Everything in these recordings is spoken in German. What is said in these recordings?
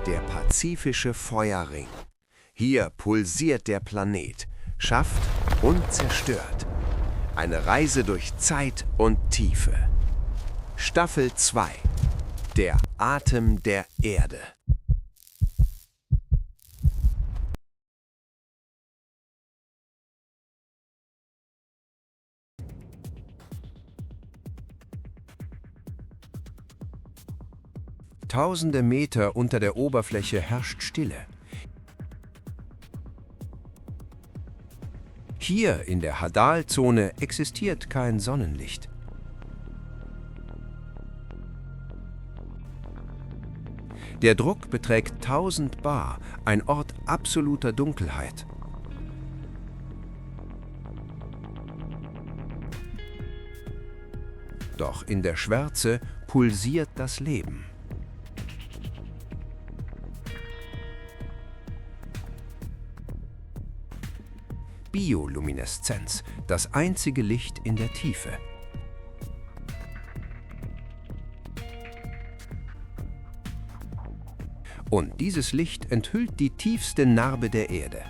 Der pazifische Feuerring. Hier pulsiert der Planet, schafft und zerstört. Eine Reise durch Zeit und Tiefe. Staffel 2. Der Atem der Erde. Tausende Meter unter der Oberfläche herrscht Stille. Hier in der Hadal-Zone existiert kein Sonnenlicht. Der Druck beträgt 1000 Bar, ein Ort absoluter Dunkelheit. Doch in der Schwärze pulsiert das Leben. Biolumineszenz, das einzige Licht in der Tiefe. Und dieses Licht enthüllt die tiefste Narbe der Erde.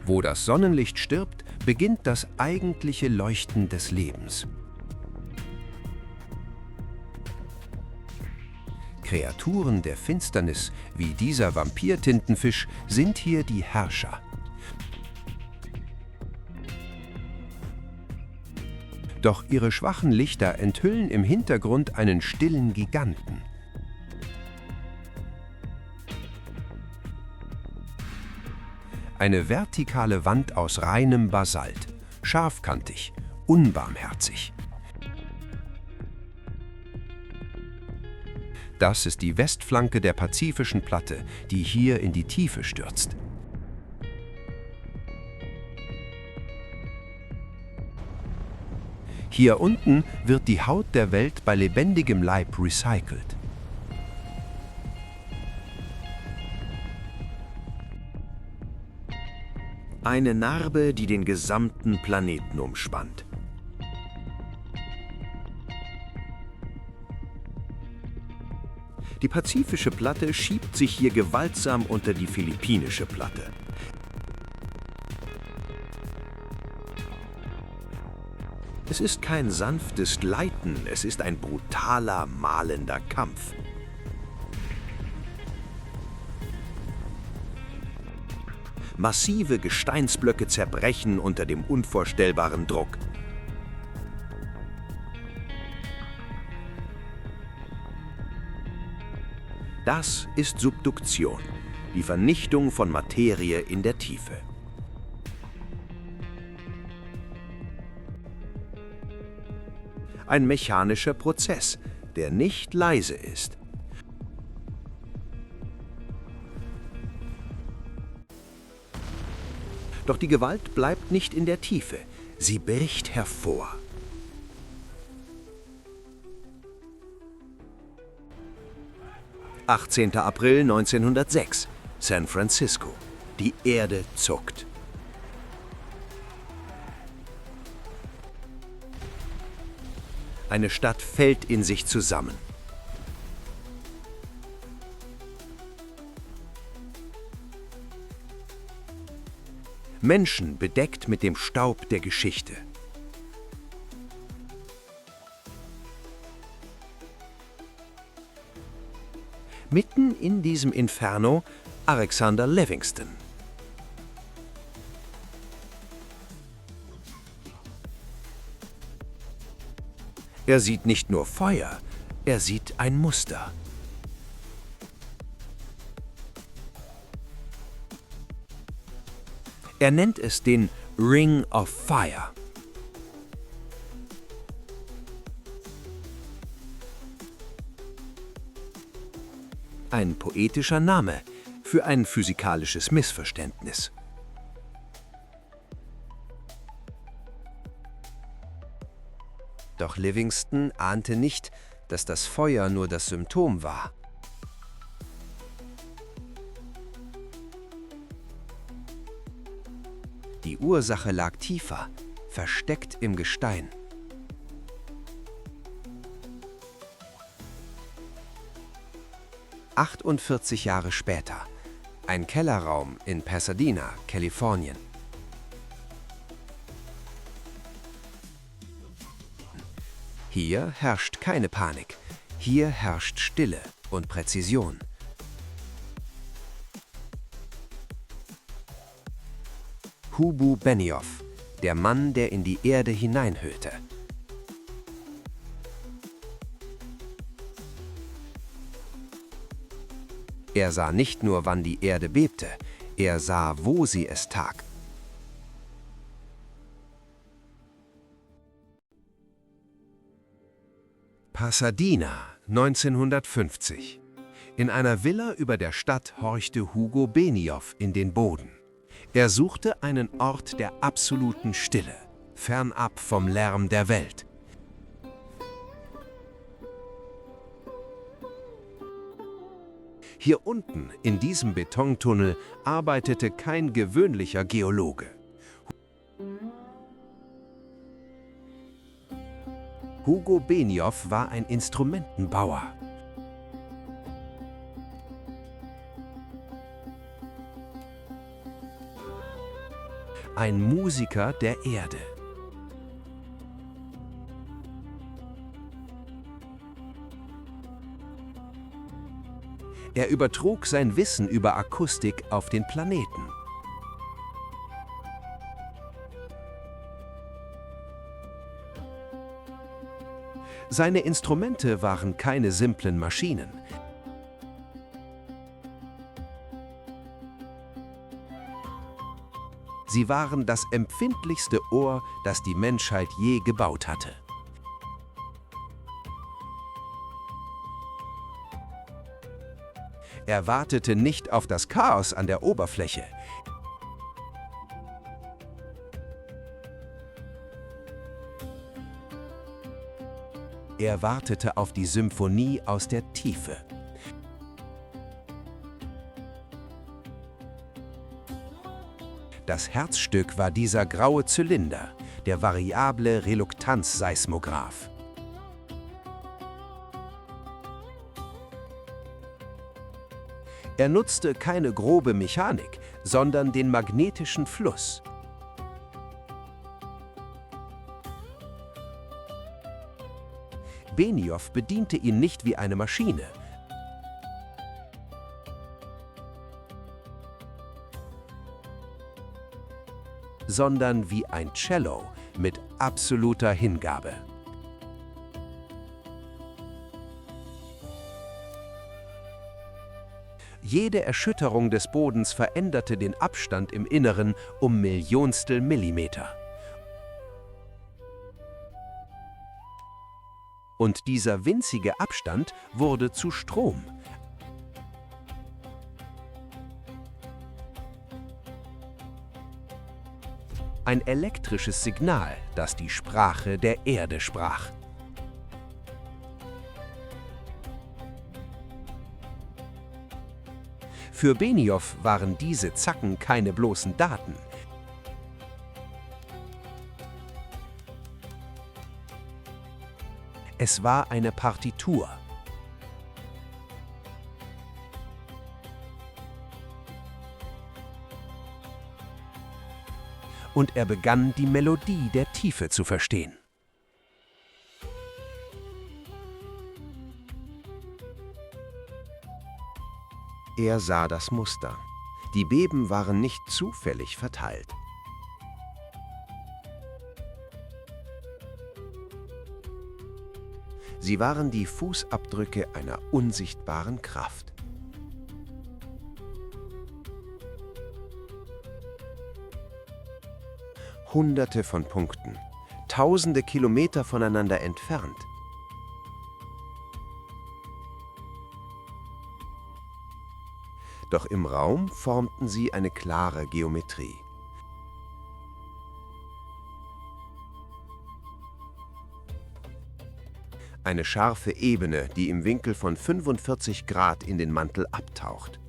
Wo das Sonnenlicht stirbt, beginnt das eigentliche Leuchten des Lebens. Kreaturen der Finsternis, wie dieser Vampir-Tintenfisch, sind hier die Herrscher. Doch ihre schwachen Lichter enthüllen im Hintergrund einen stillen Giganten. Eine vertikale Wand aus reinem Basalt, scharfkantig, unbarmherzig. Das ist die Westflanke der pazifischen Platte, die hier in die Tiefe stürzt. Hier unten wird die Haut der Welt bei lebendigem Leib recycelt. Eine Narbe, die den gesamten Planeten umspannt. Die pazifische Platte schiebt sich hier gewaltsam unter die philippinische Platte. Es ist kein sanftes Gleiten, es ist ein brutaler, mahlender Kampf. Massive Gesteinsblöcke zerbrechen unter dem unvorstellbaren Druck. Das ist Subduktion, die Vernichtung von Materie in der Tiefe. Ein mechanischer Prozess, der nicht leise ist. Doch die Gewalt bleibt nicht in der Tiefe, sie bricht hervor. »18. April 1906, San Francisco. Die Erde zuckt. Eine Stadt fällt in sich zusammen. Menschen bedeckt mit dem Staub der Geschichte. Mitten in diesem Inferno Alexander Livingston. Er sieht nicht nur Feuer, er sieht ein Muster. Er nennt es den Ring of Fire. Ein poetischer Name für ein physikalisches Missverständnis. Doch Livingston ahnte nicht, dass das Feuer nur das Symptom war. Die Ursache lag tiefer, versteckt im Gestein. 48 Jahre später. Ein Kellerraum in Pasadena, Kalifornien. Hier herrscht keine Panik. Hier herrscht Stille und Präzision. Hubu Benioff, der Mann, der in die Erde hineinhüllte. Er sah nicht nur, wann die Erde bebte, er sah, wo sie es tat. Pasadena, 1950. In einer Villa über der Stadt horchte Hugo Benioff in den Boden. Er suchte einen Ort der absoluten Stille, fernab vom Lärm der Welt. Hier unten, in diesem Betontunnel, arbeitete kein gewöhnlicher Geologe. Hugo Benioff war ein Instrumentenbauer. Ein Musiker der Erde. Er übertrug sein Wissen über Akustik auf den Planeten. Seine Instrumente waren keine simplen Maschinen. Sie waren das empfindlichste Ohr, das die Menschheit je gebaut hatte. Er wartete nicht auf das Chaos an der Oberfläche. Er wartete auf die Symphonie aus der Tiefe. Das Herzstück war dieser graue Zylinder, der variable Reluktanzseismograph. Er nutzte keine grobe Mechanik, sondern den magnetischen Fluss. Benioff bediente ihn nicht wie eine Maschine. Sondern wie ein Cello mit absoluter Hingabe. Jede Erschütterung des Bodens veränderte den Abstand im Inneren um Millionstel Millimeter. Und dieser winzige Abstand wurde zu Strom. Ein elektrisches Signal, das die Sprache der Erde sprach. Für Benioff waren diese Zacken keine bloßen Daten. Es war eine Partitur. Und er begann, die Melodie der Tiefe zu verstehen. Er sah das Muster. Die Beben waren nicht zufällig verteilt. Sie waren die Fußabdrücke einer unsichtbaren Kraft. Hunderte von Punkten, tausende Kilometer voneinander entfernt. Doch im Raum formten sie eine klare Geometrie. Eine scharfe Ebene, die im Winkel von 45 Grad in den Mantel abtaucht.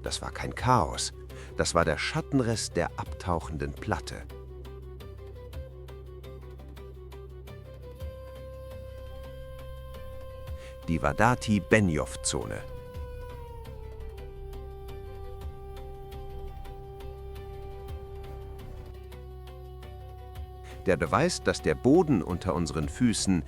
Das war kein Chaos, das war der Schattenrest der abtauchenden Platte. die Wadati-Benioff-Zone. Der Beweis, dass der Boden unter unseren Füßen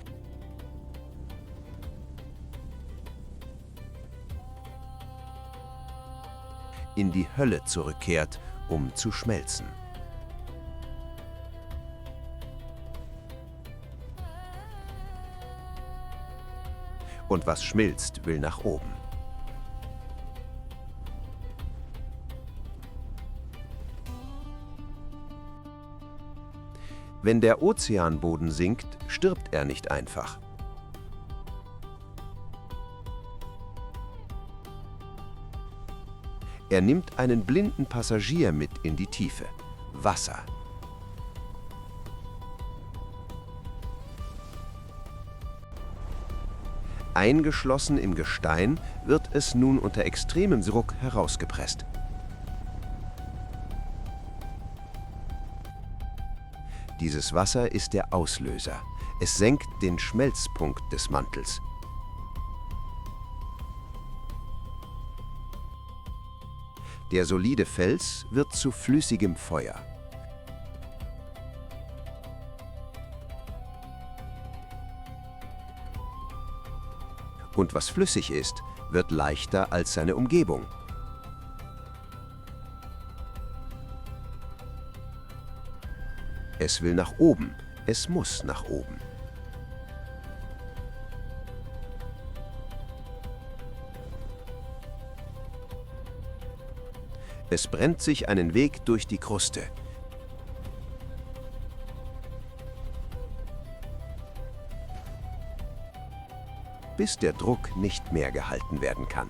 in die Hölle zurückkehrt, um zu schmelzen. Und was schmilzt, will nach oben. Wenn der Ozeanboden sinkt, stirbt er nicht einfach. Er nimmt einen blinden Passagier mit in die Tiefe: Wasser. Eingeschlossen im Gestein wird es nun unter extremem Druck herausgepresst. Dieses Wasser ist der Auslöser. Es senkt den Schmelzpunkt des Mantels. Der solide Fels wird zu flüssigem Feuer. Und was flüssig ist, wird leichter als seine Umgebung. Es will nach oben, es muss nach oben. Es brennt sich einen Weg durch die Kruste. Bis der Druck nicht mehr gehalten werden kann.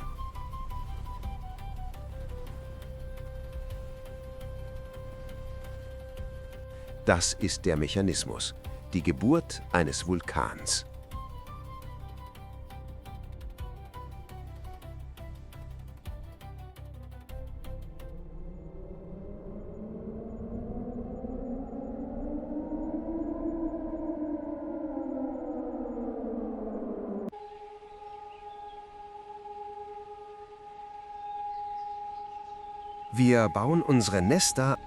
Das ist der Mechanismus, die Geburt eines Vulkans. Wir bauen unsere Nester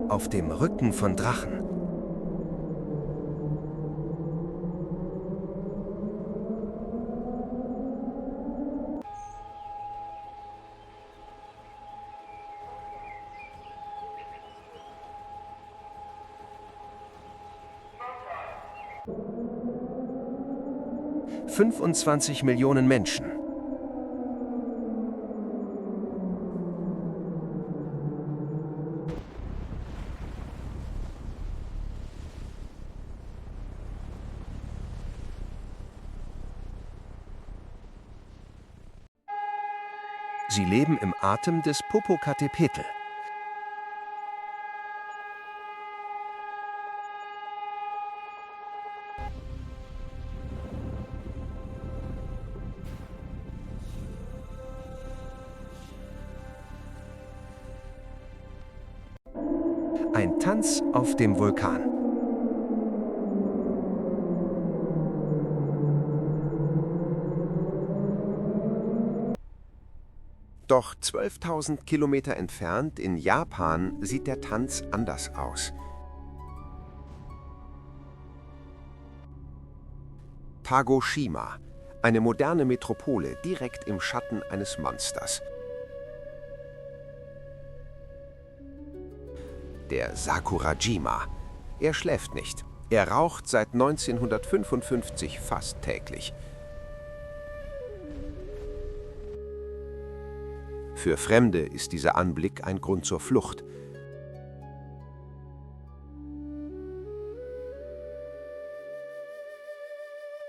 auf dem Rücken von Drachen. »25 Millionen Menschen. Sie leben im Atem des Popocatépetl. Ein Tanz auf dem Vulkan. Doch 12.000 Kilometer entfernt in Japan sieht der Tanz anders aus. Kagoshima, eine moderne Metropole direkt im Schatten eines Monsters. Der Sakurajima. Er schläft nicht. Er raucht seit 1955 fast täglich. Für Fremde ist dieser Anblick ein Grund zur Flucht.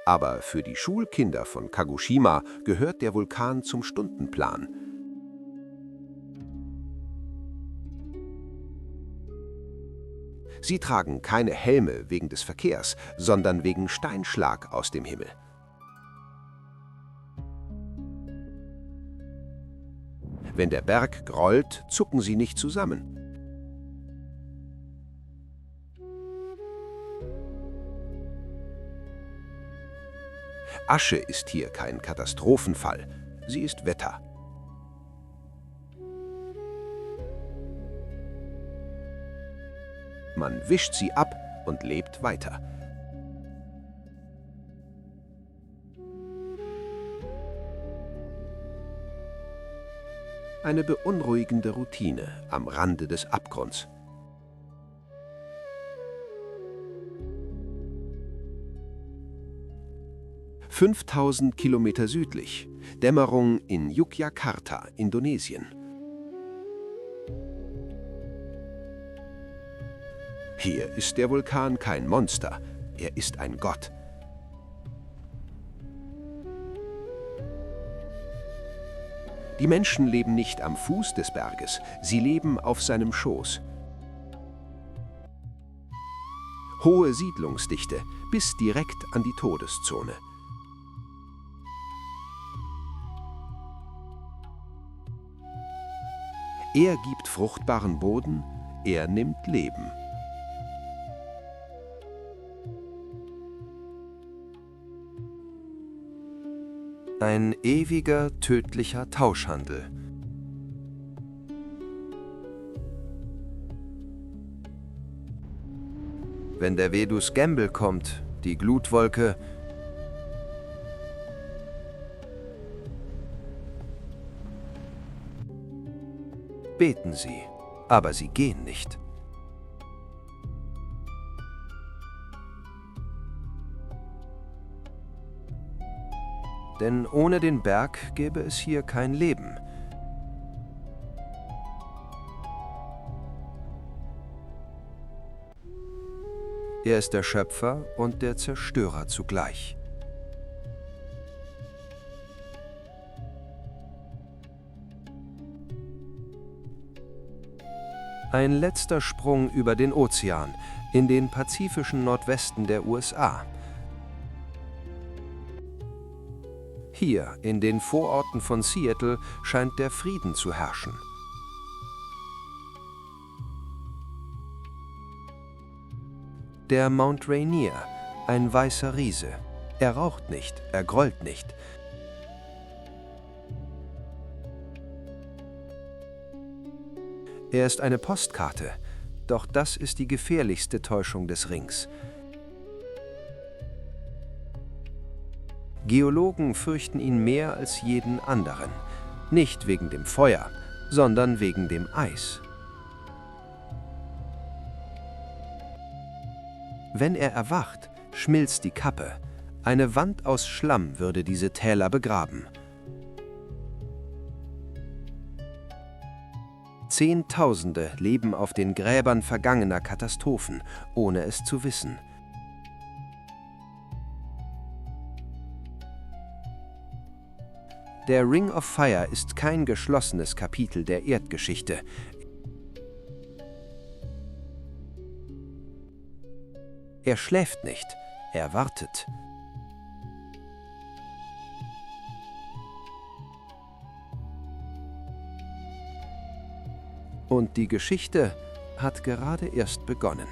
Aber für die Schulkinder von Kagoshima gehört der Vulkan zum Stundenplan. Sie tragen keine Helme wegen des Verkehrs, sondern wegen Steinschlag aus dem Himmel. Wenn der Berg grollt, zucken sie nicht zusammen. Asche ist hier kein Katastrophenfall, sie ist Wetter. Man wischt sie ab und lebt weiter. Eine beunruhigende Routine am Rande des Abgrunds. »5000 Kilometer südlich, Dämmerung in Yogyakarta, Indonesien. Hier ist der Vulkan kein Monster, er ist ein Gott. Die Menschen leben nicht am Fuß des Berges, sie leben auf seinem Schoß. Hohe Siedlungsdichte bis direkt an die Todeszone. Er gibt fruchtbaren Boden, er nimmt Leben. Ein ewiger, tödlicher Tauschhandel. Wenn der Vedus Gamble kommt, die Glutwolke, beten sie, aber sie gehen nicht. Denn ohne den Berg gäbe es hier kein Leben. Er ist der Schöpfer und der Zerstörer zugleich. Ein letzter Sprung über den Ozean in den pazifischen Nordwesten der USA. Hier, in den Vororten von Seattle, scheint der Frieden zu herrschen. Der Mount Rainier, ein weißer Riese. Er raucht nicht, er grollt nicht. Er ist eine Postkarte, doch das ist die gefährlichste Täuschung des Rings. Geologen fürchten ihn mehr als jeden anderen. Nicht wegen dem Feuer, sondern wegen dem Eis. Wenn er erwacht, schmilzt die Kappe. Eine Wand aus Schlamm würde diese Täler begraben. Zehntausende leben auf den Gräbern vergangener Katastrophen, ohne es zu wissen. Der Ring of Fire ist kein geschlossenes Kapitel der Erdgeschichte. Er schläft nicht, er wartet. Und die Geschichte hat gerade erst begonnen.